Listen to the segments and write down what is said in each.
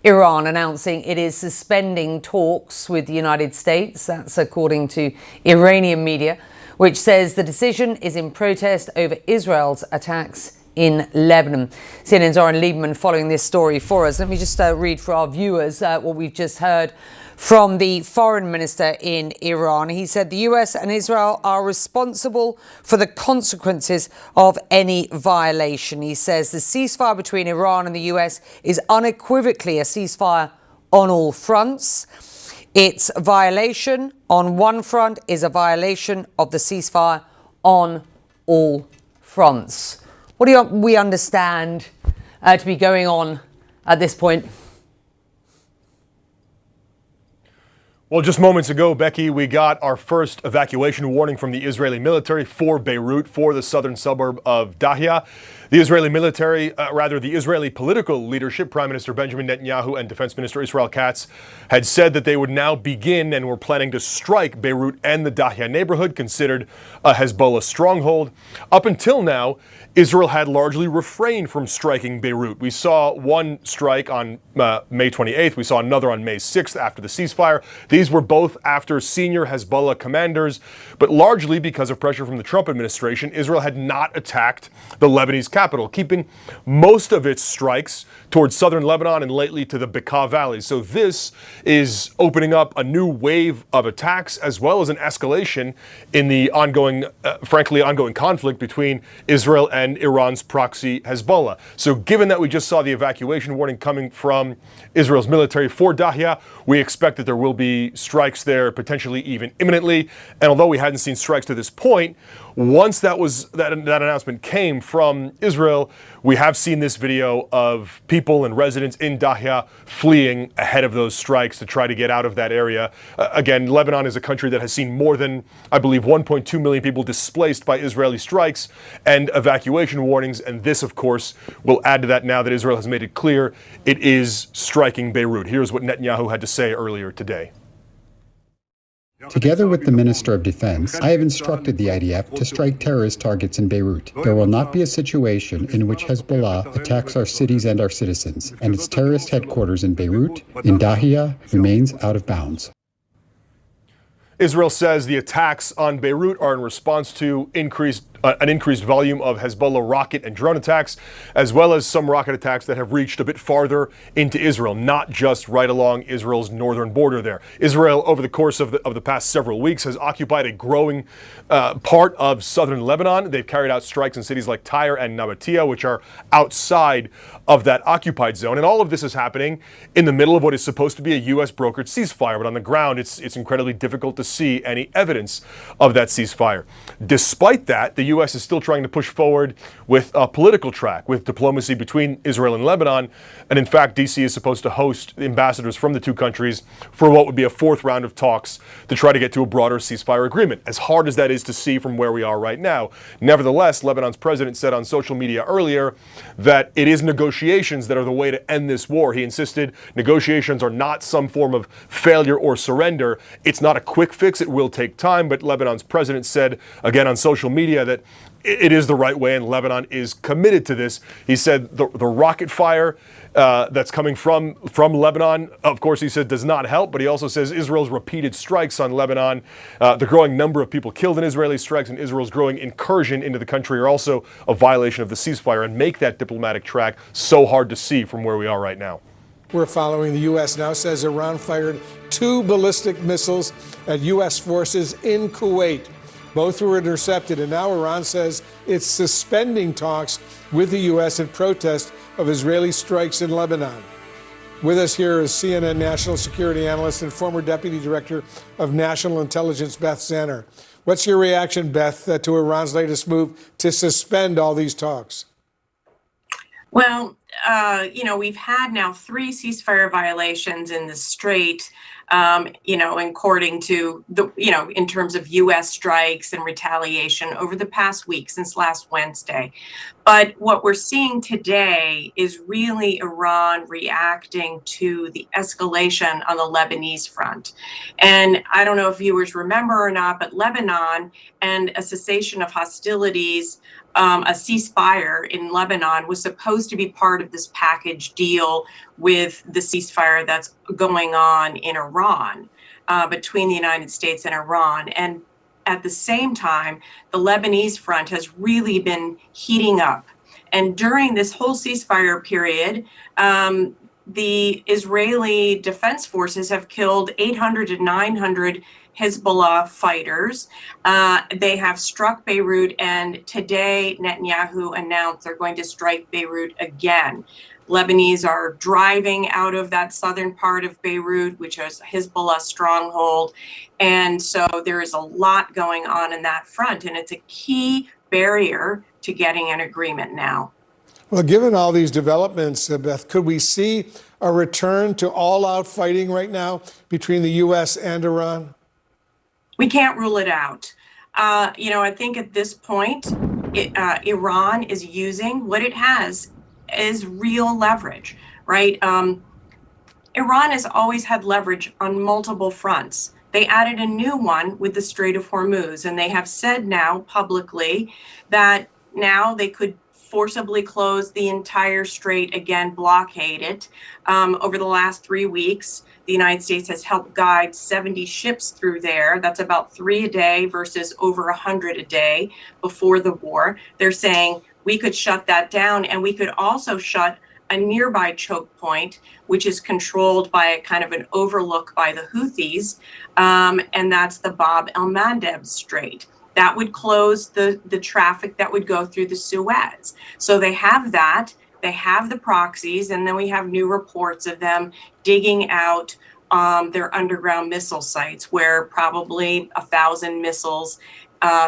Iran announcing it is suspending talks with the United States. That's according to Iranian media, which says the decision is in protest over Israel's attacks in Lebanon. CNN's Oren Lieberman following this story for us. Let me just read for our viewers what we've just heard from the foreign minister in Iran. He said the US and Israel are responsible for the consequences of any violation. He says the ceasefire between Iran and the US is unequivocally a ceasefire on all fronts. Its violation on one front is a violation of the ceasefire on all fronts. What do we understand to be going on at this point? Well, just moments ago, Becky, we got our first evacuation warning from the Israeli military for Beirut, for the southern suburb of Dahia. The Israeli military, the Israeli political leadership, Prime Minister Benjamin Netanyahu and Defense Minister Israel Katz, had said that they would now begin and were planning to strike Beirut and the Dahia neighborhood, considered a Hezbollah stronghold. Up until now, Israel had largely refrained from striking Beirut. We saw one strike on May 28th. We saw another on May 6th after the ceasefire. These were both after senior Hezbollah commanders, but largely because of pressure from the Trump administration, Israel had not attacked the Lebanese capital, keeping most of its strikes towards southern Lebanon and lately to the Bekaa Valley. So this is opening up a new wave of attacks as well as an escalation in the ongoing conflict between Israel and Iran's proxy Hezbollah. So given that we just saw the evacuation warning coming from Israel's military for Dahia, we expect that there will be strikes there, potentially even imminently. And although we hadn't seen strikes to this point, once that announcement came from Israel, we have seen this video of people and residents in Dahia fleeing ahead of those strikes to try to get out of that area. Again, Lebanon is a country that has seen more than, I believe, 1.2 million people displaced by Israeli strikes and evacuation warnings. And this, of course, will add to that now that Israel has made it clear it is striking Beirut. Here's what Netanyahu had to say earlier today. Together with the Minister of Defense, I have instructed the IDF to strike terrorist targets in Beirut. There will not be a situation in which Hezbollah attacks our cities and our citizens, and its terrorist headquarters in Beirut, in Dahia, remains out of bounds. Israel says the attacks on Beirut are in response to an increased volume of Hezbollah rocket and drone attacks, as well as some rocket attacks that have reached a bit farther into Israel, not just right along Israel's northern border there. Israel, over the course of the past several weeks, has occupied a growing part of southern Lebanon. They've carried out strikes in cities like Tyre and Nabatea, which are outside of that occupied zone. And all of this is happening in the middle of what is supposed to be a U.S. brokered ceasefire. But on the ground, it's incredibly difficult to see any evidence of that ceasefire. Despite that, the U.S. is still trying to push forward with a political track, with diplomacy between Israel and Lebanon. And in fact, D.C. is supposed to host ambassadors from the two countries for what would be a fourth round of talks to try to get to a broader ceasefire agreement, as hard as that is to see from where we are right now. Nevertheless, Lebanon's president said on social media earlier that it is negotiations that are the way to end this war. He insisted negotiations are not some form of failure or surrender. It's not a quick fix. It will take time. But Lebanon's president said, again on social media, that it is the right way and Lebanon is committed to this. He said the rocket fire that's coming from Lebanon, of course, he said, does not help. But he also says Israel's repeated strikes on Lebanon, the growing number of people killed in Israeli strikes, and Israel's growing incursion into the country are also a violation of the ceasefire and make that diplomatic track so hard to see from where we are right now. We're following. The U.S. now says Iran fired 2 ballistic missiles at U.S. forces in Kuwait. Both were intercepted, and now Iran says it's suspending talks with the U.S. in protest of Israeli strikes in Lebanon. With us here is CNN national security analyst and former deputy director of national intelligence, Beth Zanner. What's your reaction, Beth, to Iran's latest move to suspend all these talks? Well, we've had now 3 ceasefire violations in the Strait, according to in terms of U.S. strikes and retaliation over the past week since last Wednesday. But what we're seeing today is really Iran reacting to the escalation on the Lebanese front. And I don't know if viewers remember or not, but Lebanon and a cessation of hostilities a ceasefire in Lebanon was supposed to be part of this package deal with the ceasefire that's going on in Iran, between the United States and Iran. And at the same time, the Lebanese front has really been heating up. And during this whole ceasefire period, the Israeli Defense Forces have killed 800 to 900 Hezbollah fighters. They have struck Beirut, and today Netanyahu announced they're going to strike Beirut again. Lebanese are driving out of that southern part of Beirut, which is Hezbollah stronghold. And so there is a lot going on in that front, and it's a key barrier to getting an agreement now. Well, given all these developments, Beth, could we see a return to all-out fighting right now between the U.S. and Iran? We can't rule it out. I think at this point, Iran is using what it has is real leverage, right? Iran has always had leverage on multiple fronts. They added a new one with the Strait of Hormuz, and they have said now publicly that now they could forcibly close the entire strait again, blockade it. Over the last 3 weeks, the United States has helped guide 70 ships through there. That's about 3 a day versus over 100 a day before the war. They're saying we could shut that down, and we could also shut a nearby choke point, which is controlled by a kind of an overlook by the Houthis, and that's the Bab el-Mandeb Strait. That would close the traffic that would go through the Suez. So they have that, they have the proxies, and then we have new reports of them digging out their underground missile sites where probably 1,000 missiles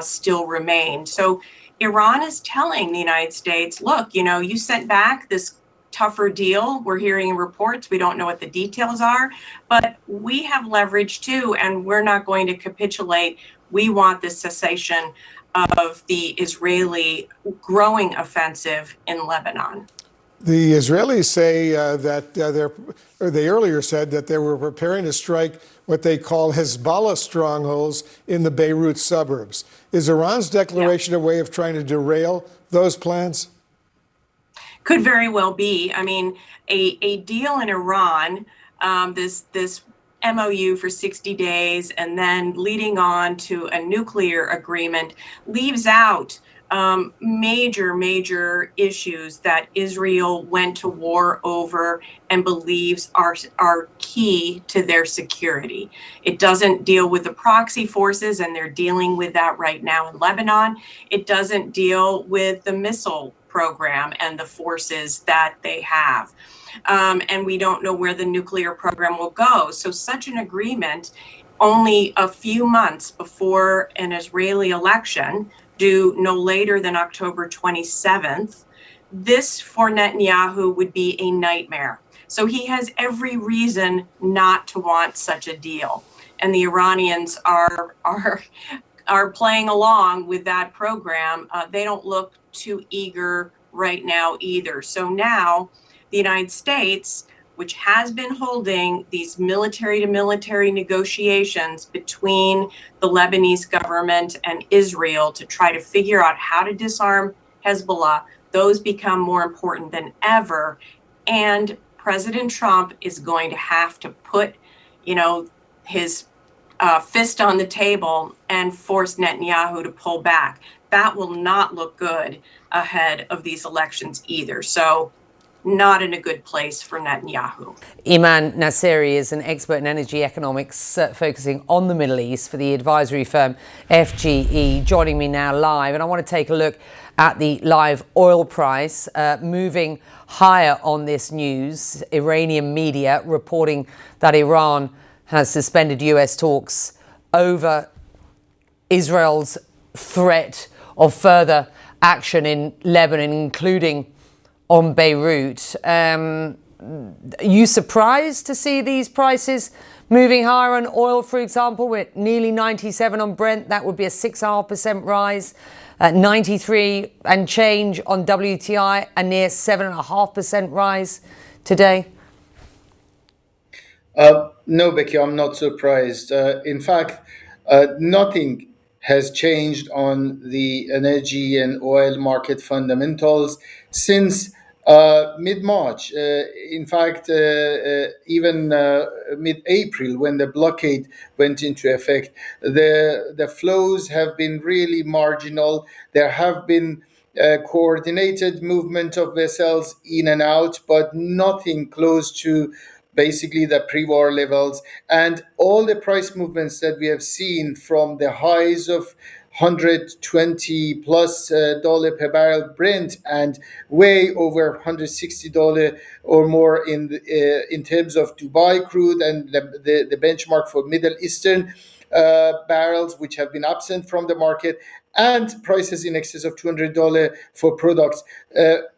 still remain. So Iran is telling the United States, look, you sent back this tougher deal. We're hearing reports. We don't know what the details are, but we have leverage too, and we're not going to capitulate. We want the cessation of the Israeli growing offensive in Lebanon. The Israelis say that they earlier said that they were preparing to strike what they call Hezbollah strongholds in the Beirut suburbs. Is Iran's declaration a way of trying to derail those plans? Could very well be. I mean, a deal in Iran, this MOU for 60 days and then leading on to a nuclear agreement leaves out major issues that Israel went to war over and believes are key to their security. It doesn't deal with the proxy forces, and they're dealing with that right now in Lebanon. It doesn't deal with the missile program and the forces that they have. And we don't know where the nuclear program will go. So such an agreement only a few months before an Israeli election, due no later than October 27th, this for Netanyahu would be a nightmare. So he has every reason not to want such a deal. And the Iranians are playing along with that program. They don't look too eager right now either. So now the United States, which has been holding these military to military negotiations between the Lebanese government and Israel to try to figure out how to disarm Hezbollah, those become more important than ever. And President Trump is going to have to put, his fist on the table and force Netanyahu to pull back. That will not look good ahead of these elections either. So not in a good place for Netanyahu. Iman Nasseri is an expert in energy economics focusing on the Middle East for the advisory firm FGE, joining me now live. And I want to take a look at the live oil price moving higher on this news. Iranian media reporting that Iran has suspended US talks over Israel's threat of further action in Lebanon, including on Beirut. Are you surprised to see these prices moving higher on oil, for example? We're at nearly 97 on Brent. That would be a 6.5% rise. At 93 and change on WTI, a near 7.5% rise today. No, Becky, I'm not surprised. In fact, nothing has changed on the energy and oil market fundamentals since mid-March. In fact, even mid-April, when the blockade went into effect, the flows have been really marginal. There have been coordinated movement of vessels in and out, but nothing close to basically the pre-war levels. And all the price movements that we have seen from the highs of 120 plus dollar per barrel Brent and way over $160 or more in terms of Dubai crude and the benchmark for Middle Eastern barrels, which have been absent from the market, and prices in excess of $200 for products.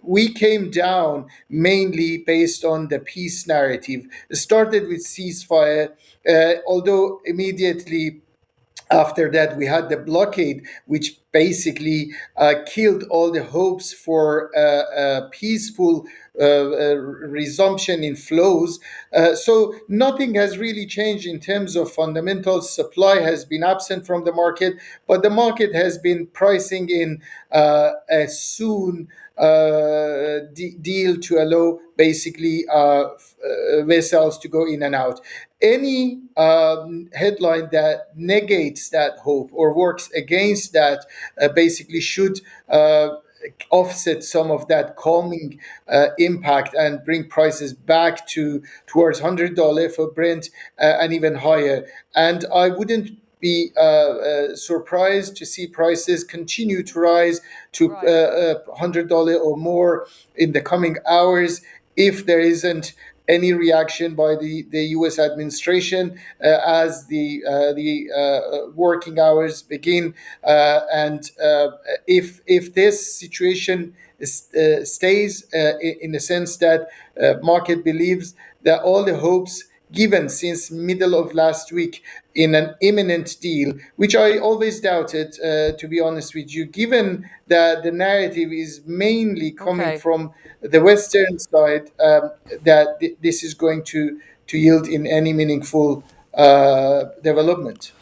We came down mainly based on the peace narrative. It started with ceasefire, although immediately after that we had the blockade, which basically killed all the hopes for a peaceful resumption in flows. So nothing has really changed in terms of fundamentals. Supply has been absent from the market, but the market has been pricing in a soon deal to allow basically vessels to go in and out. Any headline that negates that hope or works against that basically should offset some of that calming impact and bring prices back towards $100 for Brent and even higher. And I wouldn't be surprised to see prices continue to rise to $100 or more in the coming hours if there isn't any reaction by the U.S. administration as the working hours begin, and if this situation stays in the sense that market believes that all the hopes given since middle of last week in an imminent deal, which I always doubted, to be honest with you, given that the narrative is mainly coming from the Western side, that this is going to yield in any meaningful development.